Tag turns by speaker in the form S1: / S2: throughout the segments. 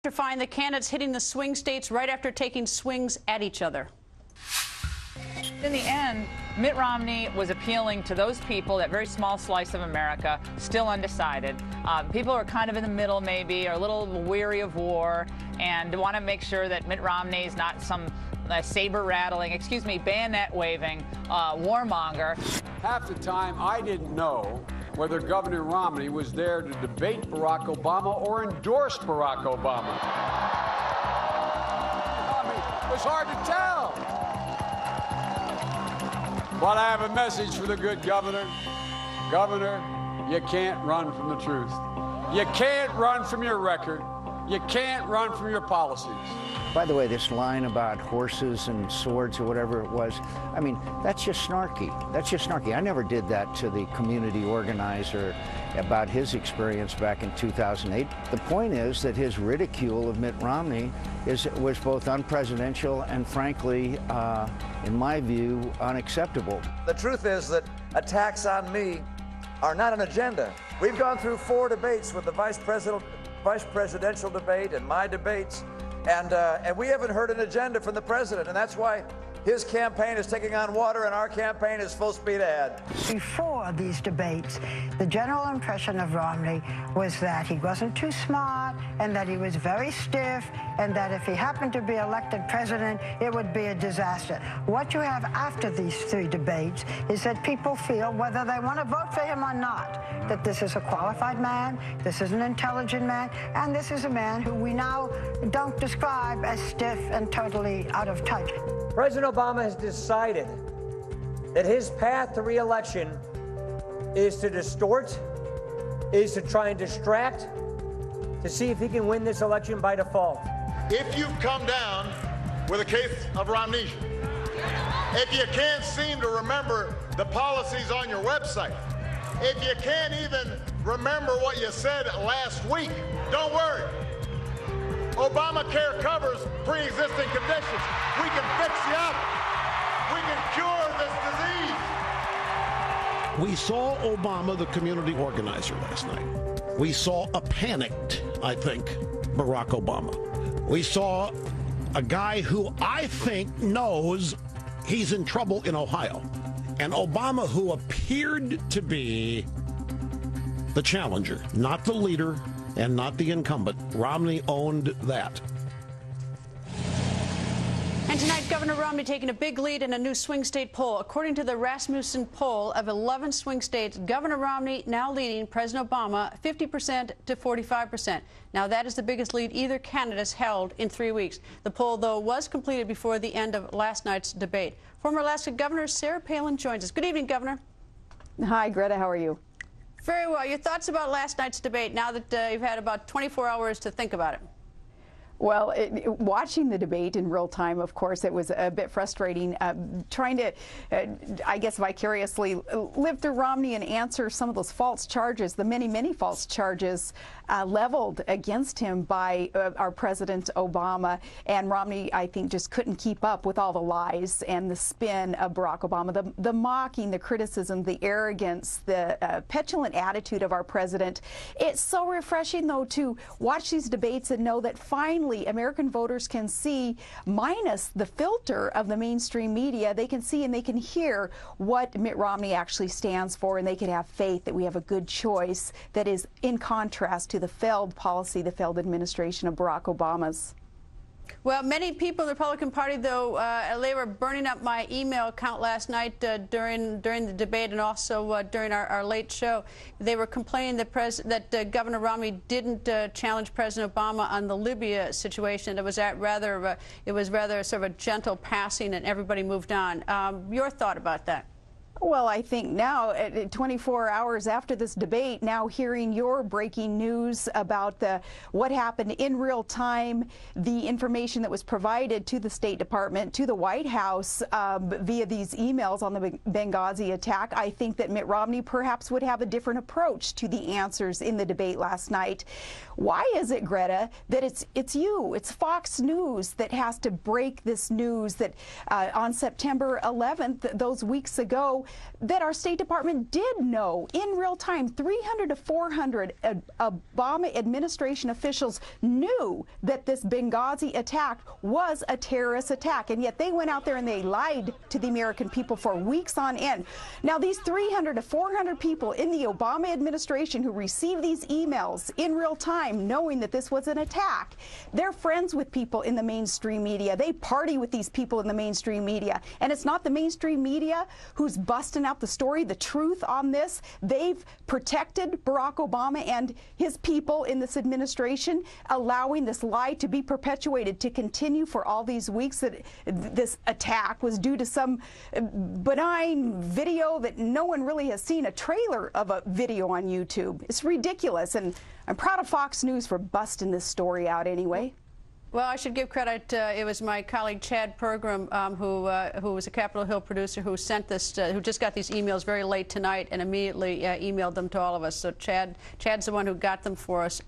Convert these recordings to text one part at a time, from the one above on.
S1: after finding the candidates hitting the swing states right after taking swings at each other.
S2: In the end, Mitt Romney was appealing to those people, that very small slice of America, still undecided. People who are kind of in the middle, maybe, are a little weary of war, and want to make sure that Mitt Romney is not some saber-rattling, bayonet-waving warmonger.
S3: Half the time, I didn't know whether Governor Romney was there to debate Barack Obama or endorse Barack Obama. I mean, it was hard to tell. But I have a message for the good governor. Governor, you can't run from the truth. You can't run from your record. You can't run from your policies.
S4: By the way, this line about horses and swords or whatever it was, I mean, that's just snarky. That's just snarky. I never did that to the community organizer about his experience back in 2008. The point is that his ridicule of Mitt Romney was both unpresidential and, frankly, in my view, unacceptable.
S5: The truth is that attacks on me are not an agenda. We've gone through 4 debates with the vice presidential debate and my debates, and we haven't heard an agenda from the president, and that's why his campaign is taking on water and our campaign is full speed ahead.
S6: Before these debates, the general impression of Romney was that he wasn't too smart and that he was very stiff and that if he happened to be elected president, it would be a disaster. What you have after these 3 debates is that people feel whether they want to vote for him or not, that this is a qualified man, this is an intelligent man, and this is a man who we now don't describe as stiff and totally out of touch.
S7: President Obama has decided that his path to re-election is to distort, is to try and distract, to see if he can win this election by default.
S8: If you've come down with a case of Romnesia, if you can't seem to remember the policies on your website, if you can't even remember what you said last week, don't worry. Obamacare covers pre-existing conditions. We can fix you up. We can cure this disease.
S9: We saw Obama, the community organizer, last night. We saw a panicked, I think, Barack Obama. We saw a guy who I think knows he's in trouble in Ohio. And Obama, who appeared to be the challenger, not the leader, and not the incumbent. Romney owned that.
S1: And tonight, Governor Romney taking a big lead in a new swing state poll. According to the Rasmussen poll of 11 swing states, Governor Romney now leading President Obama 50% to 45%. Now, that is the biggest lead either candidate has held in 3 weeks. The poll, though, was completed before the end of last night's debate. Former Alaska Governor Sarah Palin joins us. Good evening, Governor.
S10: Hi, Greta. How are you?
S1: Very well. Your thoughts about last night's debate now that you've had about 24 hours to think about it?
S10: Well, watching the debate in real time, of course, it was a bit frustrating, trying to, I guess, vicariously live through Romney and answer some of those false charges, the many, many false charges leveled against him by our President Obama. And Romney, I think, just couldn't keep up with all the lies and the spin of Barack Obama, the mocking, the criticism, the arrogance, the petulant attitude of our president. It's so refreshing, though, to watch these debates and know that finally American voters can see, minus the filter of the mainstream media, they can see and they can hear what Mitt Romney actually stands for, and they can have faith that we have a good choice that is in contrast to the failed policy, the failed administration of Barack Obama's.
S1: Well, many people in the Republican Party, though, they were burning up my email account last night during the debate and also during our late show. They were complaining that Governor Romney didn't challenge President Obama on the Libya situation. It was rather sort of a gentle passing, and everybody moved on. Your thought about that?
S10: Well, I think now, 24 hours after this debate, now hearing your breaking news about what happened in real time, the information that was provided to the State Department, to the White House via these emails on the Benghazi attack, I think that Mitt Romney perhaps would have a different approach to the answers in the debate last night. Why is it, Greta, that it's you, it's Fox News that has to break this news that on September 11th, those weeks ago, that our State Department did know in real time. 300 to 400 Obama administration officials knew that this Benghazi attack was a terrorist attack, and yet they went out there and they lied to the American people for weeks on end. Now, these 300 to 400 people in the Obama administration who received these emails in real time, knowing that this was an attack, they're friends with people in the mainstream media. They party with these people in the mainstream media. And it's not the mainstream media who's busting out the story, the truth on this. They've protected Barack Obama and his people in this administration, allowing this lie to be perpetuated, to continue for all these weeks, that this attack was due to some benign video that no one really has seen, a trailer of a video on YouTube. It's ridiculous, and I'm proud of Fox News for busting this story out anyway.
S1: Well, I should give credit. It was my colleague Chad Pergram, who was a Capitol Hill producer, who sent this, who just got these emails very late tonight and immediately emailed them to all of us. So Chad's the one who got them for us.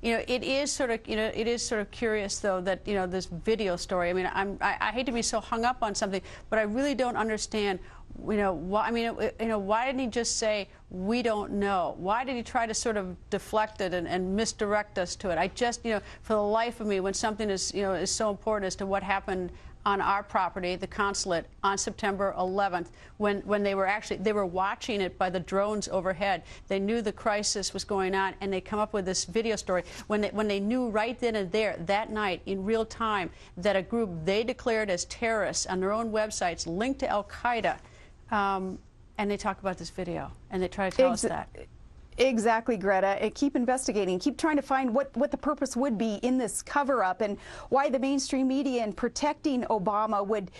S1: You know, it is sort of curious, though, that, you know, this video story. I mean, I hate to be so hung up on something, but I really don't understand. You know, why? I mean, you know, why didn't he just say, "We don't know"? Why did he try to sort of deflect it and misdirect us to it? I just, you know, for the life of me, when something is, you know, is so important as to what happened on our property, the consulate, on September 11th, when they were watching it by the drones overhead. They knew the crisis was going on, and they come up with this video story when they knew right then and there that night in real time that a group they declared as terrorists on their own websites linked to Al-Qaeda. And they talk about this video, and they try to tell us that.
S10: Exactly, Greta. And keep investigating. Keep trying to find what the purpose would be in this cover-up, and why the mainstream media and protecting Obama would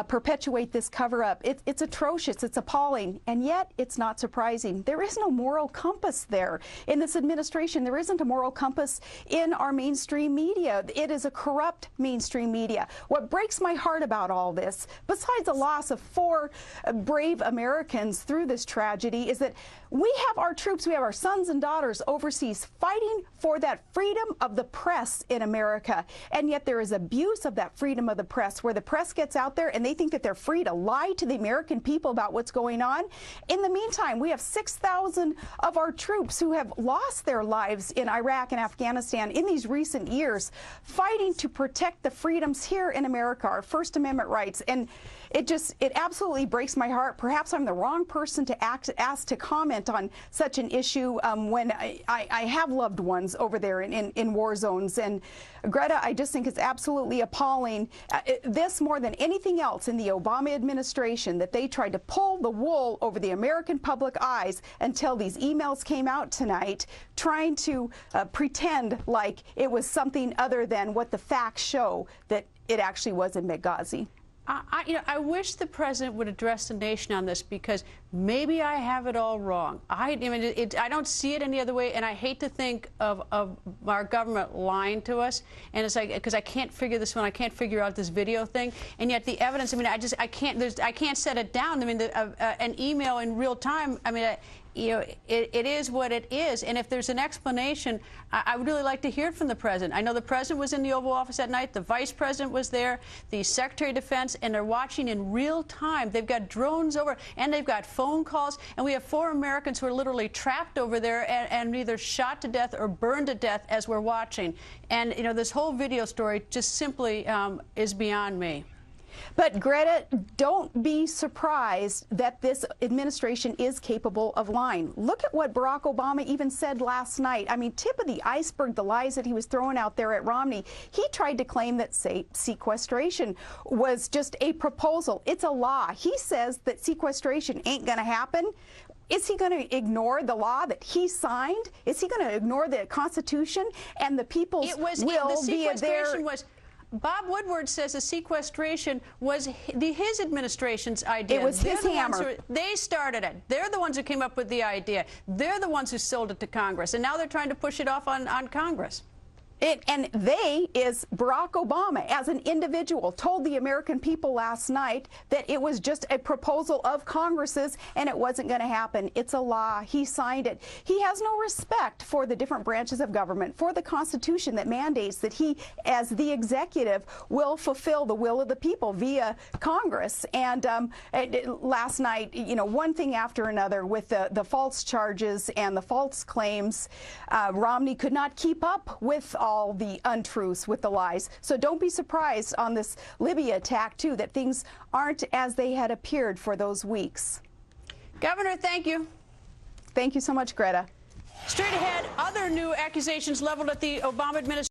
S10: perpetuate this cover-up. It's atrocious. It's appalling. And yet, it's not surprising. There is no moral compass there in this administration. There isn't a moral compass in our mainstream media. It is a corrupt mainstream media. What breaks my heart about all this, besides the loss of 4 brave Americans through this tragedy, is that we have our troops, we have our sons and daughters overseas fighting for that freedom of the press in America. And yet there is abuse of that freedom of the press, where the press gets out there and they think that they're free to lie to the American people about what's going on. In the meantime, we have 6,000 of our troops who have lost their lives in Iraq and Afghanistan in these recent years, fighting to protect the freedoms here in America, our First Amendment rights. And it absolutely breaks my heart. Perhaps I'm the wrong person to ask to comment on such an issue when I have loved ones over there in war zones. And Greta, I just think it's absolutely appalling. This, more than anything else in the Obama administration, that they tried to pull the wool over the American public eyes until these emails came out tonight, trying to pretend like it was something other than what the facts show that it actually was in Benghazi.
S1: I wish the president would address the nation on this, because maybe I have it all wrong. I don't see it any other way, and I hate to think of our government lying to us. And it's like, because I can't figure this one, I can't figure out this video thing, and yet the evidence. I mean, I can't set it down. I mean, an email in real time. I mean. You know, it is what it is. And if there's an explanation, I would really like to hear it from the president. I know the president was in the Oval Office that night. The vice president was there, the Secretary of Defense, and they're watching in real time. They've got drones over, and they've got phone calls. And we have 4 Americans who are literally trapped over there and either shot to death or burned to death as we're watching. And, you know, this whole video story just simply is beyond me.
S10: But Greta, don't be surprised that this administration is capable of lying. Look at what Barack Obama even said last night. I mean, tip of the iceberg, the lies that he was throwing out there at Romney. He tried to claim that sequestration was just a proposal. It's a law. He says that sequestration ain't going to happen. Is he going to ignore the law that he signed? Is he going to ignore the Constitution and the people's will via their...
S1: Bob Woodward says the sequestration was his administration's idea.
S10: It was his hammer.
S1: They started it. They're the ones who came up with the idea. They're the ones who sold it to Congress. And now they're trying to push it off on Congress.
S10: And they is Barack Obama, as an individual, told the American people last night that it was just a proposal of Congress's and it wasn't going to happen. It's a law. He signed it. He has no respect for the different branches of government, for the Constitution that mandates that he, as the executive, will fulfill the will of the people via Congress. And last night, you know, one thing after another with the false charges and the false claims, Romney could not keep up with all the untruths, with the lies. So don't be surprised on this Libya attack, too, that things aren't as they had appeared for those weeks.
S1: Governor, thank you.
S10: Thank you so much, Greta.
S1: Straight ahead, other new accusations leveled at the Obama administration.